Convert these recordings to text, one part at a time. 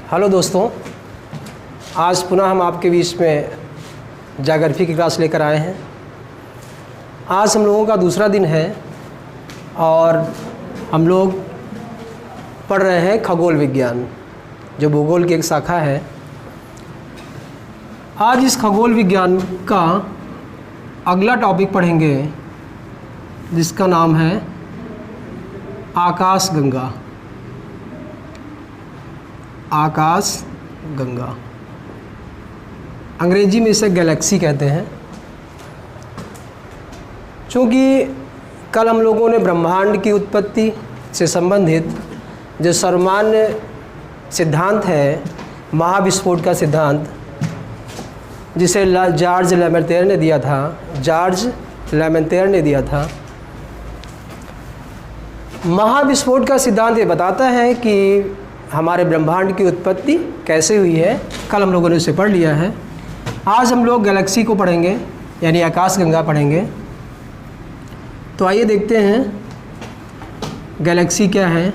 Hello दोस्तों, आज पुनः हम आपके बीच में ज्योग्राफी की क्लास लेकर आए हैं। आज हम लोगों का दूसरा दिन है और हम लोग पढ़ रहे हैं खगोल विज्ञान, जो भूगोल की एक शाखा है। आज इस खगोल विज्ञान का अगला टॉपिक पढ़ेंगे जिसका नाम है आकाशगंगा। आकाशगंगा अंग्रेजी में इसे गैलेक्सी कहते हैं। चूँकि कल हम लोगों ने ब्रह्मांड की उत्पत्ति से संबंधित जो सर्वमान्य सिद्धांत है, महाविस्फोट का सिद्धांत, जिसे जॉर्ज लेमेंतेयर ने दिया था। महाविस्फोट का सिद्धांत ये बताता है कि हमारे ब्रह्मांड की उत्पत्ति कैसे हुई है। कल हम लोगों ने उसे पढ़ लिया है। आज हम लोग गैलेक्सी को पढ़ेंगे, यानी आकाशगंगा पढ़ेंगे। तो आइए देखते हैं गैलेक्सी क्या है।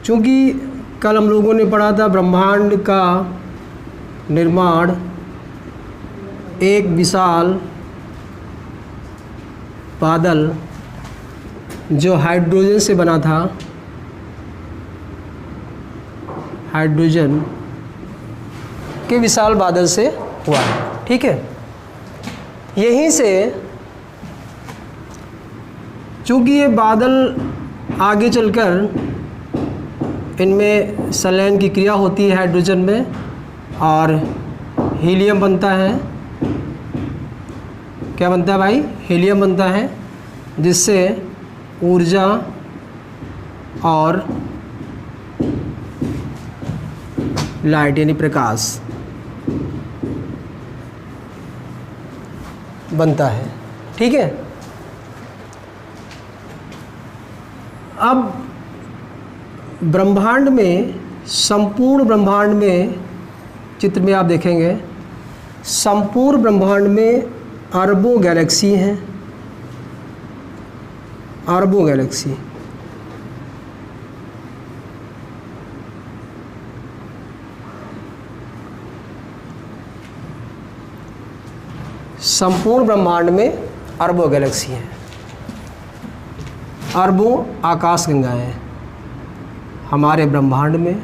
चूँकि कल हम लोगों ने पढ़ा था ब्रह्मांड का निर्माण एक विशाल बादल जो हाइड्रोजन से बना था, हाइड्रोजन के विशाल बादल से हुआ है। ठीक है, यहीं से चूँकि ये बादल आगे चलकर इनमें संलयन की क्रिया होती है हाइड्रोजन में, और हीलियम बनता है। क्या बनता है भाई? हीलियम बनता है, जिससे ऊर्जा और लाइट यानी प्रकाश बनता है। ठीक है, अब ब्रह्मांड में, संपूर्ण ब्रह्मांड में, चित्र में आप देखेंगे संपूर्ण ब्रह्मांड में अरबों गैलेक्सी हैं, अरबों गैलेक्सी। संपूर्ण ब्रह्मांड में अरबों गैलेक्सी हैं, अरबों आकाशगंगाएं हैं हमारे ब्रह्मांड में।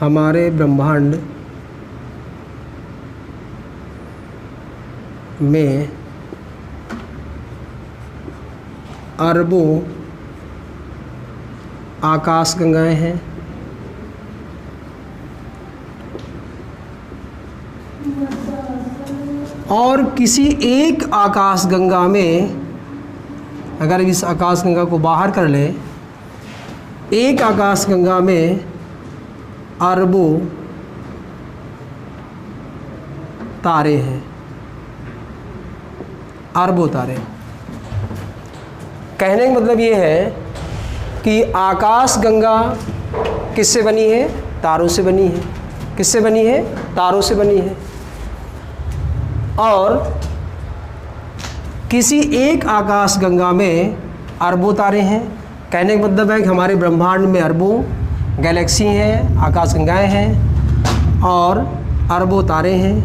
हमारे ब्रह्मांड में अरबों आकाशगंगाएं हैं। और किसी एक आकाशगंगा में, अगर इस आकाशगंगा को बाहर कर ले, एक आकाशगंगा में अरबों तारे हैं, अरबों तारे। कहने का मतलब ये है कि आकाशगंगा किससे बनी है? तारों से बनी है। किससे बनी है? तारों से बनी है। और किसी एक आकाशगंगा में अरबों तारे हैं। कहने का मतलब है कि हमारे ब्रह्मांड में अरबों गैलेक्सी हैं, आकाशगंगाएं हैं और अरबों तारे हैं।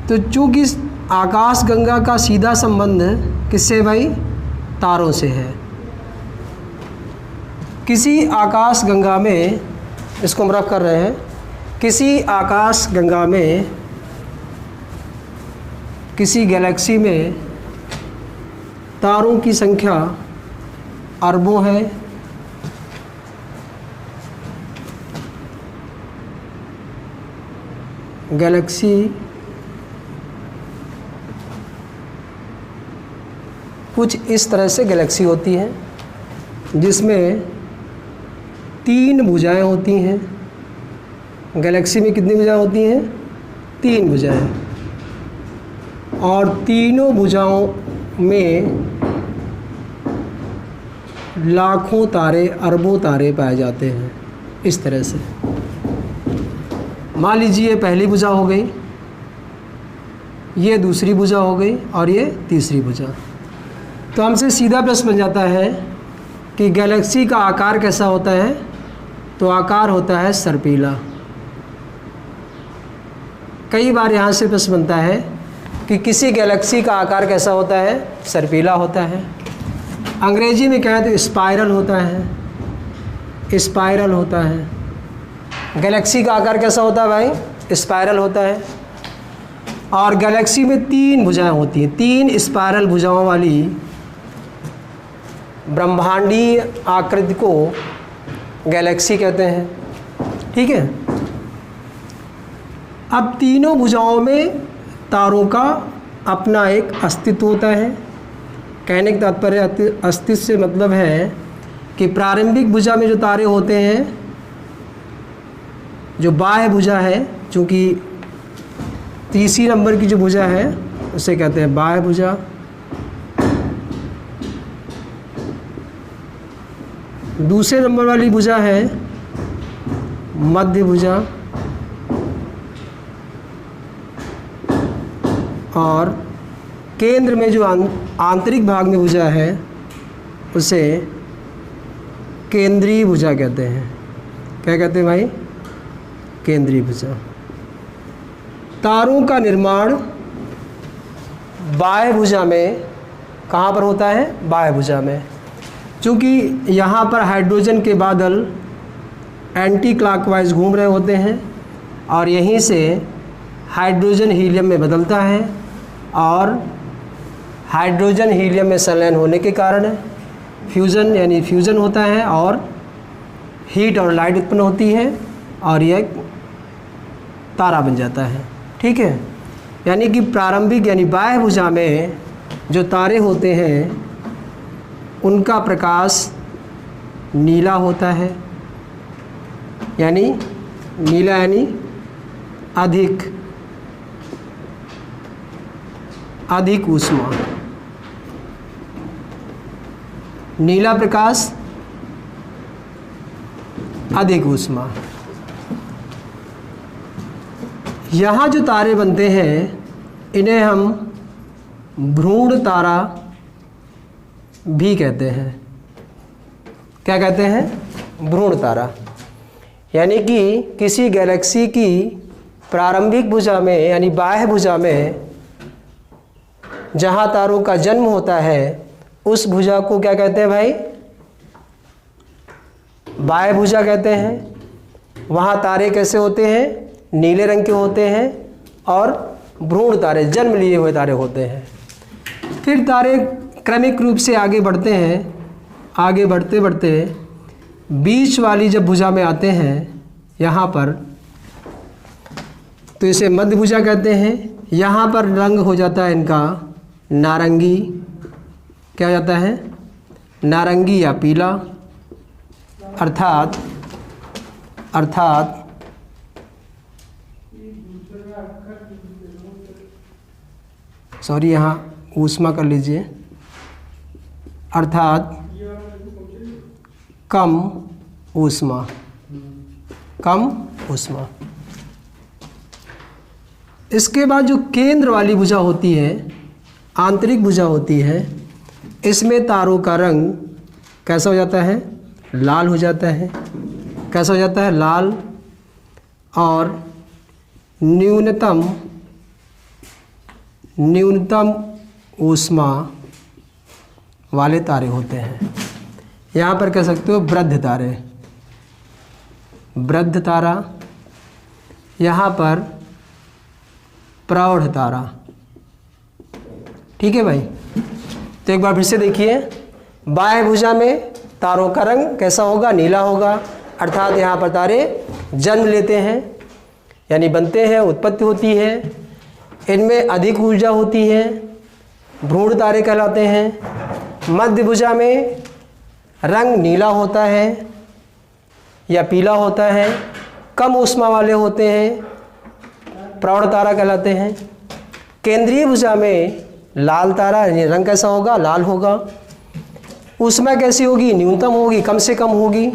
तो चूँकि आकाशगंगा का सीधा संबंध किससे भाई? तारों से है। किसी आकाशगंगा में, इसको हम रफ कर रहे हैं, किसी आकाशगंगा में, किसी गैलेक्सी में तारों की संख्या अरबों है। गैलेक्सी कुछ इस तरह से गैलेक्सी होती है, जिसमें 3 भुजाएं होती हैं। गैलेक्सी में कितनी भुजाएं होती हैं? 3 भुजाएं। और तीनों भुजाओं में लाखों तारे, अरबों तारे पाए जाते हैं। इस तरह से मान लीजिए पहली भुजा हो गई, ये दूसरी भुजा हो गई और ये तीसरी भुजा। तो हमसे सीधा प्रश्न बन जाता है कि गैलेक्सी का आकार कैसा होता है, तो आकार होता है सर्पीला। कई बार यहाँ से प्रश्न बनता है कि किसी गैलेक्सी का आकार कैसा होता है, सर्पीला होता है। अंग्रेजी में कहें तो स्पाइरल होता है, स्पाइरल होता है। गैलेक्सी का आकार कैसा होता है भाई, स्पाइरल होता है। और गैलेक्सी में 3 भुजाएं होती हैं, 3 स्पाइरल भुजाओं वाली ब्रह्मांडीय आकृति को गैलेक्सी कहते हैं। ठीक है। अब तीनों भुजाओं में तारों का अपना एक अस्तित्व होता है। कहने का तात्पर्य अस्तित्व से मतलब है कि प्रारंभिक भुजा में जो तारे होते हैं, जो बाह्य भुजा है, चूँकि तीसरी नंबर की जो भुजा है उसे कहते हैं बाह्य भुजा। दूसरे नंबर वाली भुजा है मध्य भुजा, और केंद्र में जो आंतरिक भाग में भुजा है उसे केंद्रीय भुजा कहते हैं। क्या कहते हैं भाई, केंद्रीय भुजा। तारों का निर्माण बाह्य भुजा में कहाँ पर होता है, बाह्य भुजा में। चूँकि यहाँ पर हाइड्रोजन के बादल एंटी क्लॉकवाइज घूम रहे होते हैं और यहीं से हाइड्रोजन हीलियम में बदलता है, और हाइड्रोजन हीलियम में संलयन होने के कारण फ्यूज़न यानी फ्यूज़न होता है और हीट और लाइट उत्पन्न होती है और यह तारा बन जाता है। ठीक है। यानी कि प्रारंभिक यानी बाह्य भुजा में जो तारे होते हैं उनका प्रकाश नीला होता है, यानी नीला यानी अधिक ऊष्मा। नीला प्रकाश, अधिक ऊष्मा। यहाँ जो तारे बनते हैं इन्हें हम भ्रूण तारा भी कहते हैं। क्या कहते हैं, भ्रूण तारा। यानी कि किसी गैलेक्सी की प्रारंभिक भुजा में यानी बाह्य भुजा में जहाँ तारों का जन्म होता है उस भुजा को क्या कहते हैं भाई, बाह्य भुजा कहते हैं। वहाँ तारे कैसे होते हैं, नीले रंग के होते हैं और भ्रूण तारे जन्म लिए हुए तारे होते हैं। फिर तारे क्रमिक रूप से आगे बढ़ते हैं, आगे बढ़ते बढ़ते बीच वाली जब भुजा में आते हैं यहाँ पर, तो इसे मध्य भुजा कहते हैं। यहाँ पर रंग हो जाता है इनका नारंगी। क्या हो जाता है, नारंगी या पीला। अर्थात सॉरी, यहाँ ऊष्मा कर लीजिए। अर्थात कम ऊष्मा, कम ऊष्मा। इसके बाद जो केंद्र वाली भुजा होती है, आंतरिक भुजा होती है, इसमें तारों का रंग कैसा हो जाता है, लाल हो जाता है। कैसा हो जाता है, लाल। और न्यूनतम ऊष्मा वाले तारे होते हैं। यहाँ पर कह सकते हो वृद्ध तारे, वृद्ध तारा। यहाँ पर प्रौढ़ तारा। ठीक है भाई। तो एक बार फिर से देखिए, बाह्य भुजा में तारों का रंग कैसा होगा, नीला होगा। अर्थात यहाँ पर तारे जन्म लेते हैं यानी बनते हैं, उत्पत्ति होती है। इनमें अधिक ऊर्जा होती है, भ्रूण तारे कहलाते हैं। मध्य भुजा में रंग नीला होता है या पीला होता है, कम ऊष्मा वाले होते हैं, प्रौढ़ तारा कहलाते हैं। केंद्रीय भुजा में लाल तारा यानी रंग कैसा होगा, लाल होगा। ऊष्मा कैसी होगी, न्यूनतम होगी, कम से कम होगी।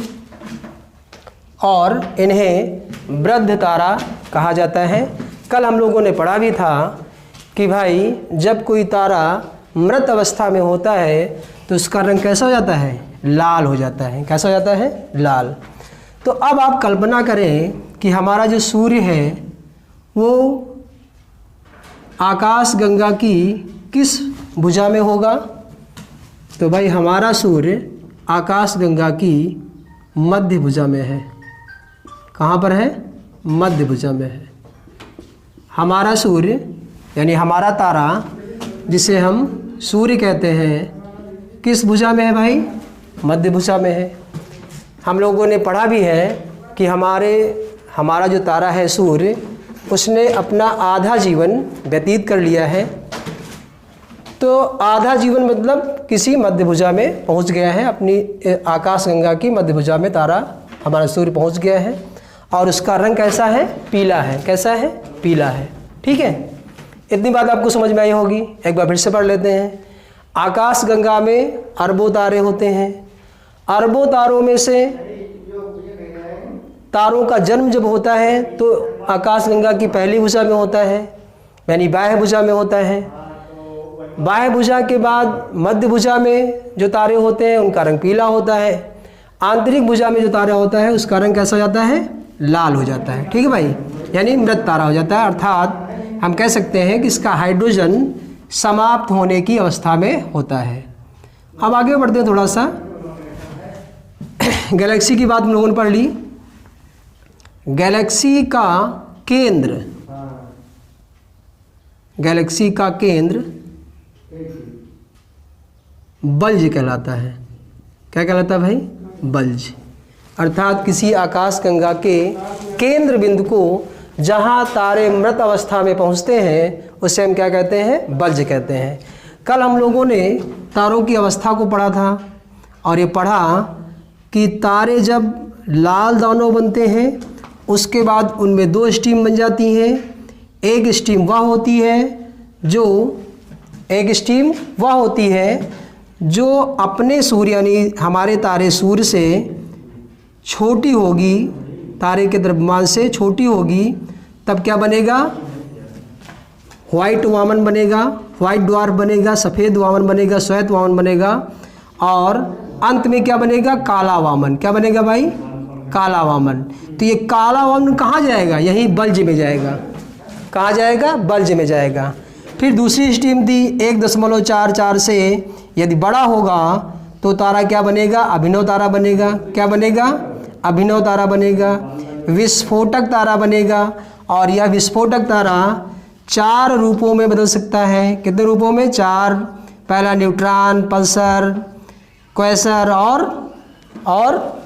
और इन्हें वृद्ध तारा कहा जाता है। कल हम लोगों ने पढ़ा भी था कि भाई जब कोई तारा मृत अवस्था में होता है तो उसका रंग कैसा हो जाता है? लाल हो जाता है। कैसा हो जाता है? लाल। तो अब आप कल्पना करें कि हमारा जो सूर्य है वो आकाश गंगा की किस भुजा में होगा? तो भाई हमारा सूर्य आकाश गंगा की मध्य भुजा में है। कहाँ पर है? मध्य भुजा में है। हमारा सूर्य यानी हमारा तारा जिसे हम सूर्य कहते हैं किस भुजा में है भाई? मध्य भुजा में है। हम लोगों ने पढ़ा भी है कि हमारा जो तारा है सूर्य, उसने अपना आधा जीवन व्यतीत कर लिया है। तो आधा जीवन मतलब किसी मध्य भुजा में पहुंच गया है, अपनी आकाश गंगा की मध्य भुजा में तारा हमारा सूर्य पहुंच गया है और उसका रंग कैसा है? पीला है। कैसा है? पीला है। ठीक है, इतनी बात आपको समझ में आई होगी। एक बार फिर से पढ़ लेते हैं। आकाश गंगा में अरबों तारे होते हैं। अरबों तारों में से तारों का जन्म जब होता है तो आकाश गंगा की पहली भुजा में होता है, यानी बाह्य भुजा में होता है। बाह्य भुजा के बाद मध्य भुजा में जो तारे होते हैं उनका रंग पीला होता है। आंतरिक भुजा में जो तारा होता है उसका रंग कैसा हो जाता है? लाल हो जाता है। ठीक है भाई, यानी मृत तारा हो जाता है। अर्थात हम कह सकते हैं कि इसका हाइड्रोजन समाप्त होने की अवस्था में होता है। अब आगे बढ़ते हैं थोड़ा सा। गैलेक्सी की बात हम लोगों ने पढ़ ली। गैलेक्सी का केंद्र, गैलेक्सी का केंद्र बल्ज कहलाता है। क्या कहलाता है भाई? बल्ज। अर्थात किसी आकाश गंगा के केंद्र बिंदु को जहाँ तारे मृत अवस्था में पहुँचते हैं उसे हम क्या कहते हैं? बल्ज कहते हैं। कल हम लोगों ने तारों की अवस्था को पढ़ा था और ये पढ़ा कि तारे जब लाल दानव बनते हैं उसके बाद उनमें दो स्ट्रीम बन जाती हैं। एक स्ट्रीम वह होती है जो अपने सूर्य यानी हमारे तारे सूर्य से छोटी होगी, तारे के द्रव्यमान से छोटी होगी, तब क्या बनेगा? व्हाइट वामन बनेगा, व्हाइट ड्वार्फ बनेगा, सफ़ेद वामन बनेगा, श्वेत वामन बनेगा और अंत में क्या बनेगा? काला वामन। क्या बनेगा भाई? काला वामन। तो ये काला वामन कहाँ जाएगा? यही बल्ज में जाएगा। कहाँ जाएगा? बल्ज में जाएगा। फिर दूसरी स्ट्रीम थी 1.44 से यदि बड़ा होगा तो तारा क्या बनेगा? अभिनव तारा बनेगा। क्या बनेगा? अभिनव तारा बनेगा। विस्फोटक तारा बनेगा और यह विस्फोटक तारा 4 रूपों में बदल सकता है। कितने रूपों में? 4। पहला न्यूट्रॉन, पल्सर, क्वेसर और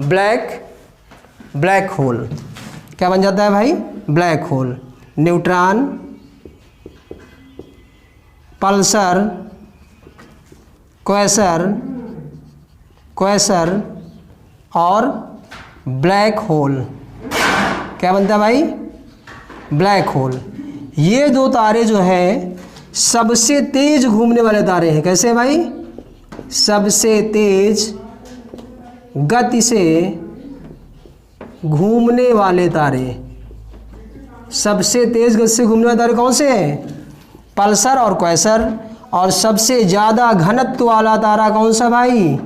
ब्लैक होल। क्या बन जाता है भाई? Black hole. न्यूट्रॉन, पल्सर, क्वेसर और ब्लैक होल। क्या बनता है भाई? Black hole. ये दो तारे जो हैं सबसे तेज घूमने वाले तारे हैं। कैसे भाई? सबसे तेज गति से घूमने वाले तारे। सबसे तेज गति से घूमने वाले तारे कौन से हैं? पल्सर और क्वेसर। और सबसे ज़्यादा घनत्व वाला तारा कौन सा भाई?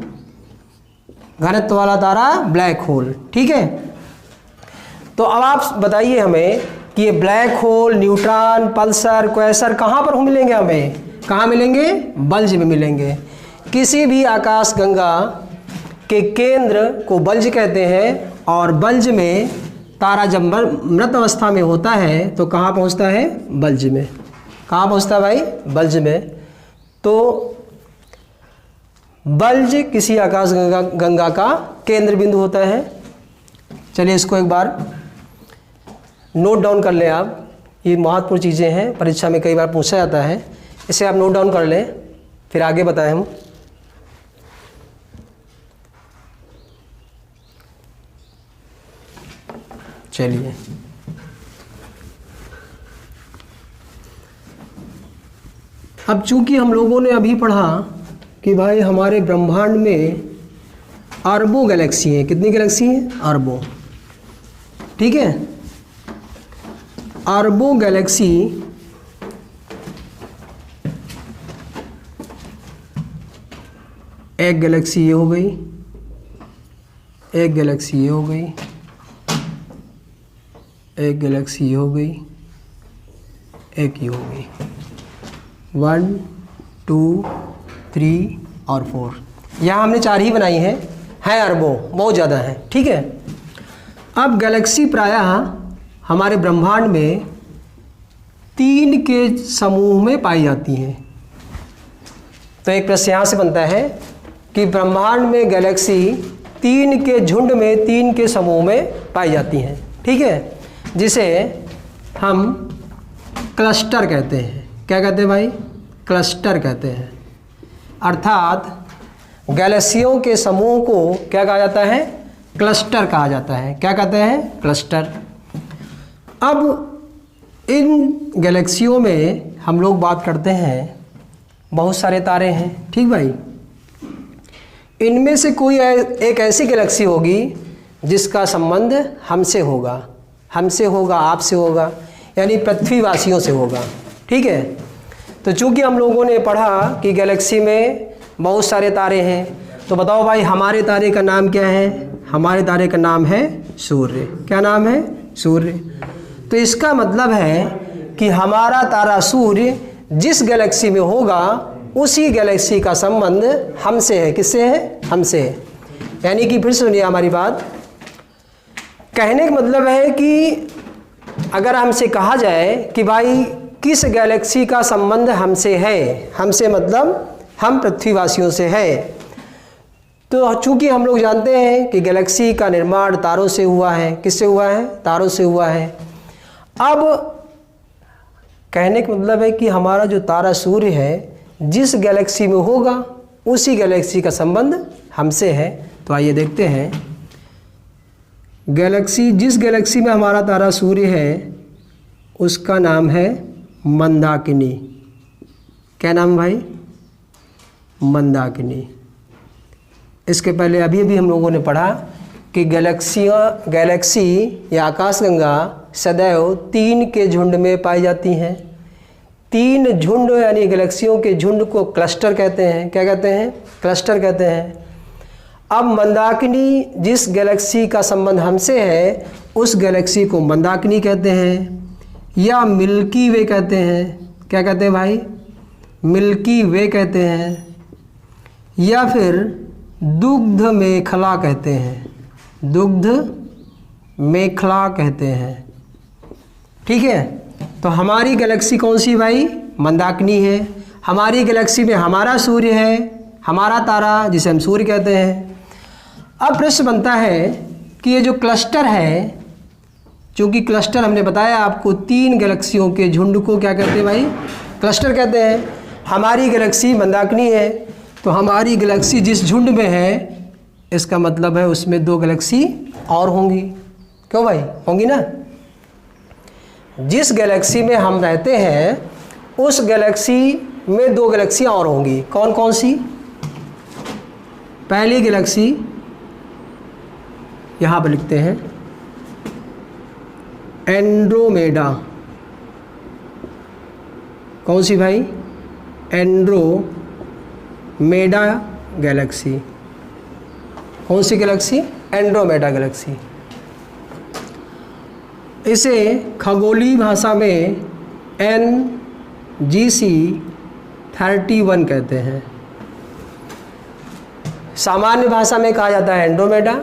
घनत्व वाला तारा ब्लैक होल। ठीक है, तो अब आप बताइए हमें कि ये ब्लैक होल, न्यूट्रॉन, पल्सर, क्वेसर कहाँ पर मिलेंगे? हमें कहाँ मिलेंगे? बल्ज में मिलेंगे। किसी भी आकाश गंगा के केंद्र को बल्ज कहते हैं और बल्ज में तारा जब मृत अवस्था में होता है तो कहाँ पहुँचता है? बल्ज में। कहाँ पहुँचता है भाई? बल्ज में। तो बल्ज किसी आकाश गंगा का केंद्र बिंदु होता है। चलिए इसको एक बार नोट डाउन कर लें आप। ये महत्वपूर्ण चीज़ें हैं, परीक्षा में कई बार पूछा जाता है, इसे आप नोट डाउन कर लें, फिर आगे बताएं हम। चलिए अब चूंकि हम लोगों ने अभी पढ़ा कि भाई हमारे ब्रह्मांड में अरबों गैलेक्सी हैं। कितनी गैलेक्सी हैं? अरबों। ठीक है, अरबों गैलेक्सी एक गैलेक्सी ये हो गई, एक गैलेक्सी ये हो गई, एक गैलेक्सी ये हो गई, एक ये हो गई। 1 2 3 और 4। यहाँ हमने 4 ही बनाई हैं अरबों, बहुत ज़्यादा हैं, ठीक है। अब गैलेक्सी प्रायः हमारे ब्रह्मांड में 3 के समूह में पाई जाती हैं। तो एक प्रश्न यहाँ से बनता है कि ब्रह्मांड में गैलेक्सी 3 के झुंड में, 3 के समूह में पाई जाती हैं, ठीक है, जिसे हम क्लस्टर कहते हैं। क्या कहते हैं भाई? क्लस्टर कहते हैं। अर्थात गैलेक्सियों के समूह को क्या कहा जाता है? क्लस्टर कहा जाता है। क्या कहते हैं? क्लस्टर। अब इन गैलेक्सियों में हम लोग बात करते हैं, बहुत सारे तारे हैं, ठीक भाई। इनमें से कोई एक ऐसी गैलेक्सी होगी जिसका संबंध हमसे होगा, हमसे होगा, आपसे होगा, यानी पृथ्वीवासियों से होगा, ठीक है। तो चूंकि हम लोगों ने पढ़ा कि गैलेक्सी में बहुत सारे तारे हैं, तो बताओ भाई हमारे तारे का नाम क्या है? हमारे तारे का नाम है सूर्य। क्या नाम है? सूर्य। तो इसका मतलब है कि हमारा तारा सूर्य जिस गैलेक्सी में होगा उसी गैलेक्सी का संबंध हमसे है। किससे है? हमसे है। यानी कि फिर सुनिए हमारी बात, कहने का मतलब है कि अगर हमसे कहा जाए कि भाई किस गैलेक्सी का संबंध हमसे है, हमसे मतलब हम पृथ्वीवासियों से है, तो चूंकि हम लोग जानते हैं कि गैलेक्सी का निर्माण तारों से हुआ है। किससे हुआ है? तारों से हुआ है। अब कहने का मतलब है कि हमारा जो तारा सूर्य है जिस गैलेक्सी में होगा उसी गैलेक्सी का संबंध हमसे है। तो आइए देखते हैं, गैलेक्सी, जिस गैलेक्सी में हमारा तारा सूर्य है उसका नाम है मंदाकिनी। क्या नाम भाई? मंदाकिनी। इसके पहले अभी हम लोगों ने पढ़ा कि गैलेक्सी या आकाशगंगा सदैव 3 के झुंड में पाई जाती हैं। 3 झुंड यानी गैलेक्सियों के झुंड को क्लस्टर कहते हैं। क्या कहते हैं? क्लस्टर कहते हैं। अब मंदाकिनी जिस गैलेक्सी का संबंध हमसे है उस गैलेक्सी को मंदाकिनी कहते हैं या मिल्की वे कहते हैं। क्या कहते हैं भाई? मिल्की वे कहते हैं या फिर दुग्ध मेखला कहते हैं। दुग्ध मेखला कहते हैं, ठीक है। तो हमारी गैलेक्सी कौन सी भाई? मंदाकिनी है। हमारी गैलेक्सी में हमारा सूर्य है, हमारा तारा जिसे हम सूर्य कहते हैं। अब प्रश्न बनता है कि ये जो क्लस्टर है, चूँकि क्लस्टर हमने बताया आपको 3 गैलेक्सियों के झुंड को क्या कहते हैं भाई? क्लस्टर कहते हैं। हमारी गैलेक्सी मंदाकिनी है, तो हमारी गैलेक्सी जिस झुंड में है इसका मतलब है उसमें 2 गैलेक्सी और होंगी। क्यों भाई? होंगी ना। जिस गैलेक्सी में हम रहते हैं उस गैलेक्सी में 2 गैलेक्सी और होंगी। कौन कौन सी? पहली गैलेक्सी यहाँ पर लिखते हैं एंड्रोमेडा। कौन सी भाई? Andromeda Galaxy. कौन सी गैलेक्सी? Andromeda Galaxy. इसे खगोलीय भाषा में NGC 31 कहते हैं। सामान्य भाषा में कहा जाता है एंड्रोमेडा,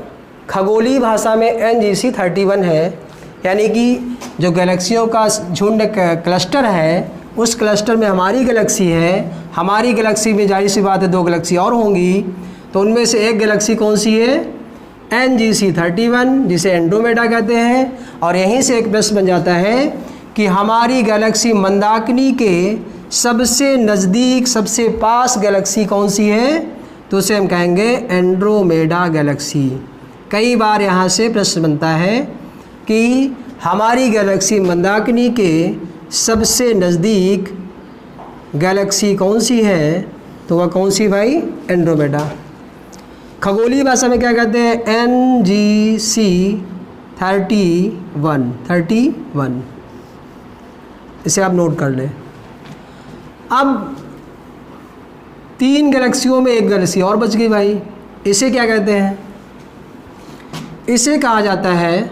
खगोलीय भाषा में NGC 31 है। यानी कि जो गैलेक्सियों का झुंड क्लस्टर है उस क्लस्टर में हमारी गैलेक्सी है। हमारी गैलेक्सी में जाहिर सी बात है 2 गैलेक्सी और होंगी, तो उनमें से एक गैलेक्सी कौन सी है? NGC 31 जिसे एंड्रोमेडा कहते हैं। और यहीं से एक प्रश्न बन जाता है कि हमारी गैलेक्सी मंदाकिनी के सबसे नज़दीक, सबसे पास गैलेक्सी कौन सी है? तो उसे हम कहेंगे एंड्रोमेडा गैलेक्सी। कई बार यहाँ से प्रश्न बनता है कि हमारी गैलेक्सी मंदाकिनी के सबसे नज़दीक गैलेक्सी कौन सी है? तो वह कौन सी भाई? एंड्रोमेडा। खगोलीय भाषा में क्या कहते हैं? NGC 31। इसे आप नोट कर लें। अब 3 गैलेक्सियों में एक गैलेक्सी और बच गई भाई। इसे क्या कहते हैं? इसे कहा जाता है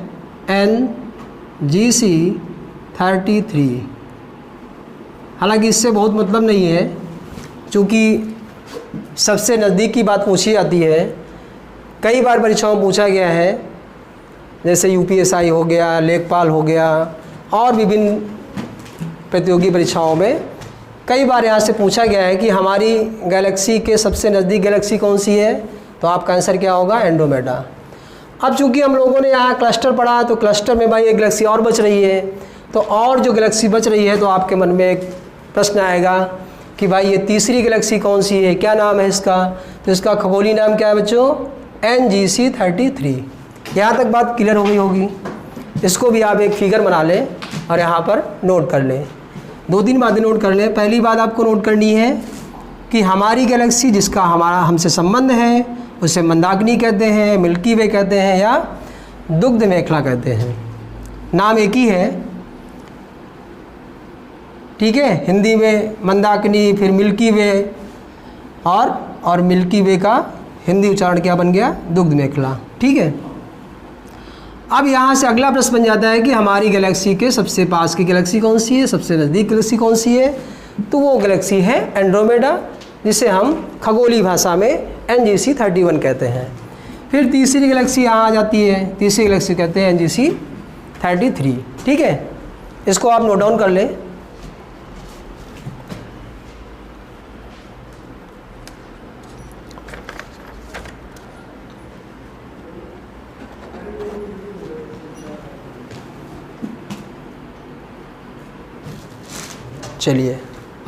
NGC-33। हालांकि इससे बहुत मतलब नहीं है, क्योंकि सबसे नज़दीक की बात पूछी जाती है। कई बार परीक्षाओं में पूछा गया है, जैसे UPSI हो गया, लेखपाल हो गया, और विभिन्न प्रतियोगी परीक्षाओं में कई बार यहाँ से पूछा गया है कि हमारी गैलेक्सी के सबसे नज़दीक गैलेक्सी कौन सी है। तो आपका आंसर क्या होगा? एंड्रोमेडा। अब चूंकि हम लोगों ने यहाँ क्लस्टर पढ़ा, तो क्लस्टर में भाई एक गैलेक्सी और बच रही है। तो और जो गैलेक्सी बच रही है, तो आपके मन में एक प्रश्न आएगा कि भाई ये तीसरी गैलेक्सी कौन सी है, क्या नाम है इसका? तो इसका खगोलीय नाम क्या है बच्चों? NGC-33। यहाँ तक बात क्लियर हो गई होगी। इसको भी आप एक फिगर बना लें और यहाँ पर नोट कर लें। 2-3 बातें नोट कर लें। पहली बात आपको नोट करनी है कि हमारी गैलेक्सी जिसका हमारा हमसे संबंध है उसे मंदाकिनी कहते हैं, मिल्की वे कहते हैं, या दुग्ध मेखला कहते हैं। नाम एक ही है, ठीक है। हिंदी में मंदाकिनी, फिर मिल्की वे, और मिल्की वे का हिंदी उच्चारण क्या बन गया? दुग्ध मेखला, ठीक है। अब यहाँ से अगला प्रश्न बन जाता है कि हमारी गैलेक्सी के सबसे पास की गैलेक्सी कौन सी है, सबसे नज़दीक गैलेक्सी कौन सी है? तो वो गैलेक्सी है एंड्रोमेडा, जिसे हम खगोलीय भाषा में NGC-31 कहते हैं। फिर तीसरी गैलेक्सी यहाँ आ जाती है, तीसरी गैलेक्सी कहते हैं NGC-33, ठीक है। इसको आप नोट डाउन कर लें। चलिए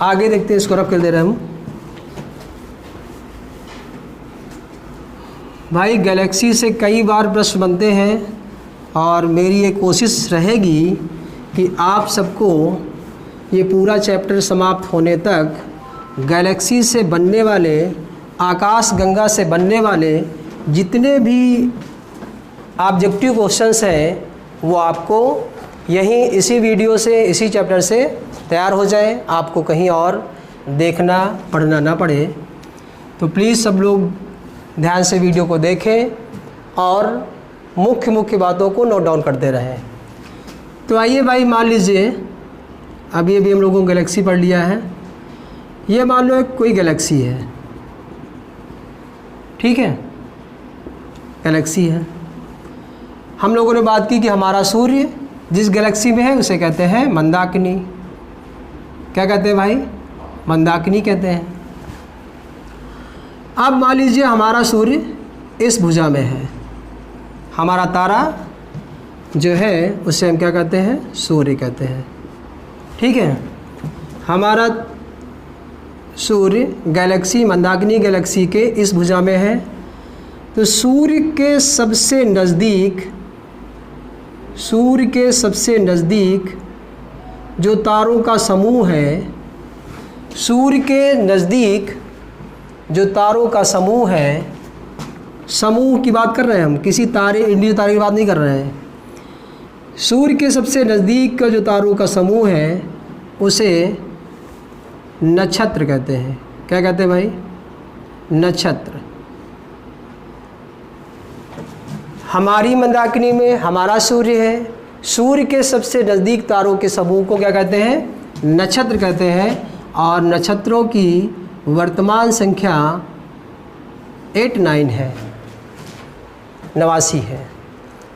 आगे देखते हैं, इसको रख कर दे रहे हैं हम। भाई गैलेक्सी से कई बार प्रश्न बनते हैं और मेरी ये कोशिश रहेगी कि आप सबको ये पूरा चैप्टर समाप्त होने तक गैलेक्सी से बनने वाले, आकाश गंगा से बनने वाले जितने भी ऑब्जेक्टिव क्वेश्चंस हैं वो आपको यहीं इसी वीडियो से, इसी चैप्टर से तैयार हो जाए, आपको कहीं और देखना पढ़ना ना पड़े। तो प्लीज़ सब लोग ध्यान से वीडियो को देखें और मुख्य बातों को नोट डाउन करते रहें। तो आइए भाई, मान लीजिए अभी हम लोगों ने गैलेक्सी पढ़ लिया है। ये मान लो एक कोई गैलेक्सी है, ठीक है, गैलेक्सी है। हम लोगों ने बात की कि हमारा सूर्य जिस गैलेक्सी में है उसे कहते हैं मंदाकिनी। क्या कहते हैं भाई? मंदाकिनी कहते हैं। अब मान लीजिए हमारा सूर्य इस भुजा में है, हमारा तारा जो है उसे हम क्या कहते हैं? सूर्य कहते हैं, ठीक है। हमारा सूर्य गैलेक्सी, मंदाकिनी गैलेक्सी के इस भुजा में है। तो सूर्य के सबसे नज़दीक जो तारों का समूह है, सूर्य के नज़दीक जो तारों का समूह है, समूह की बात कर रहे हैं हम, किसी तारे, इंडिविजुअल तारे की बात नहीं कर रहे हैं। सूर्य के सबसे नज़दीक का जो तारों का समूह है उसे नक्षत्र कहते हैं। क्या कहते हैं भाई? नक्षत्र। हमारी मंदाकिनी में हमारा सूर्य है, सूर्य के सबसे नज़दीक तारों के समूह को क्या कहते हैं? नक्षत्र कहते हैं। और नक्षत्रों की वर्तमान संख्या 89 है, 89 है।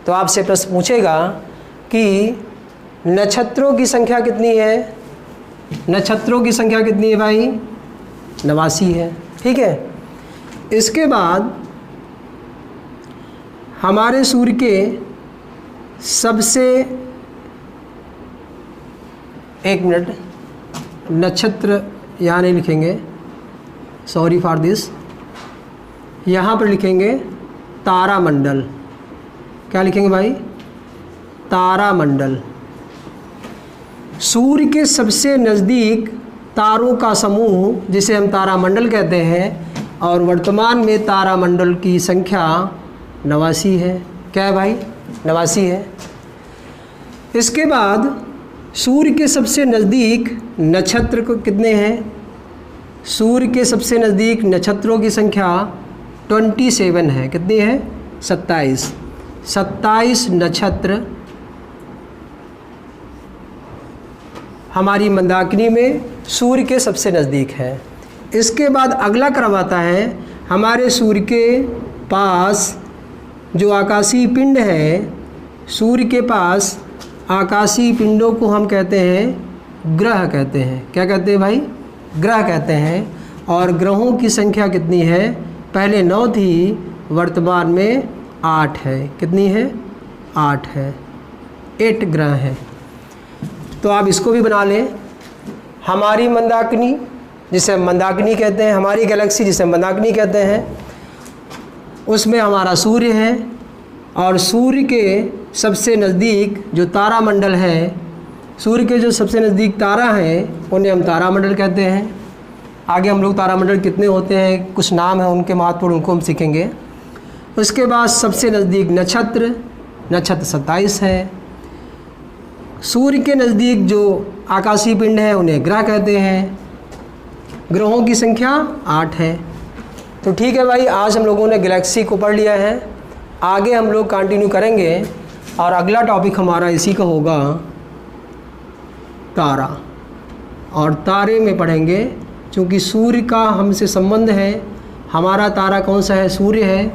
तो आपसे प्रश्न पूछेगा कि नक्षत्रों की संख्या कितनी है? नक्षत्रों की संख्या कितनी है भाई? 89 है, ठीक है। इसके बाद हमारे सूर्य के सबसे, एक मिनट, नक्षत्र यहाँ नहीं लिखेंगे, सॉरी फॉर दिस, यहाँ पर लिखेंगे तारामंडल। क्या लिखेंगे भाई? तारामंडल। सूर्य के सबसे नज़दीक तारों का समूह जिसे हम तारामंडल कहते हैं, और वर्तमान में तारामंडल की संख्या 89 है। क्या है भाई? 89 है। इसके बाद सूर्य के सबसे नज़दीक नक्षत्र को कितने हैं? सूर्य के सबसे नज़दीक नक्षत्रों की संख्या 27 है। कितनी है? 27 नक्षत्र हमारी मंदाकिनी में सूर्य के सबसे नज़दीक है। इसके बाद अगला क्रम आता है, हमारे सूर्य के पास जो आकाशीय पिंड है, सूर्य के पास आकाशीय पिंडों को हम कहते हैं ग्रह कहते हैं। क्या कहते हैं भाई? ग्रह कहते हैं। और ग्रहों की संख्या कितनी है? पहले 9 थी, वर्तमान में 8 है। कितनी है? 8 है। 8 ग्रह हैं। तो आप इसको भी बना लें। हमारी मंदाकिनी, जिसे हम मंदाकिनी कहते हैं, हमारी गैलेक्सी जिसे हम मंदाकिनी कहते हैं, उसमें हमारा सूर्य है। और सूर्य के सबसे नज़दीक जो तारामंडल है, सूर्य के जो सबसे नज़दीक तारा हैं, उन्हें हम तारामंडल कहते हैं। आगे हम लोग तारामंडल कितने होते हैं, कुछ नाम है उनके महत्वपूर्ण, उनको हम सीखेंगे। उसके बाद सबसे नज़दीक नक्षत्र 27 है। सूर्य के नज़दीक जो आकाशीय पिंड है उन्हें ग्रह कहते हैं। ग्रहों की संख्या 8 है। तो ठीक है भाई, आज हम लोगों ने गैलेक्सी को पढ़ लिया है। आगे हम लोग कंटिन्यू करेंगे और अगला टॉपिक हमारा इसी का होगा तारा। और तारे में पढ़ेंगे, क्योंकि सूर्य का हमसे संबंध है, हमारा तारा कौन सा है? सूर्य है।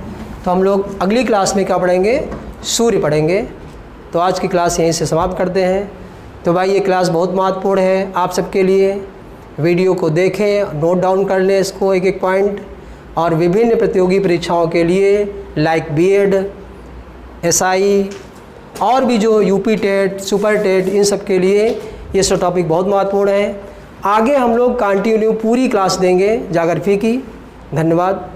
तो हम लोग अगली क्लास में क्या पढ़ेंगे? सूर्य पढ़ेंगे। तो आज की क्लास यहीं से समाप्त करते हैं। तो भाई ये क्लास बहुत महत्वपूर्ण है आप सबके लिए। वीडियो को देखें, नोट डाउन कर लें इसको एक एक पॉइंट। और विभिन्न प्रतियोगी परीक्षाओं के लिए लाइक बीएड, एसआई और भी जो यूपी टेट, सुपर टेट, इन सब के लिए ये सब टॉपिक बहुत महत्वपूर्ण है। आगे हम लोग कंटिन्यू पूरी क्लास देंगे ज्योग्राफी की। धन्यवाद।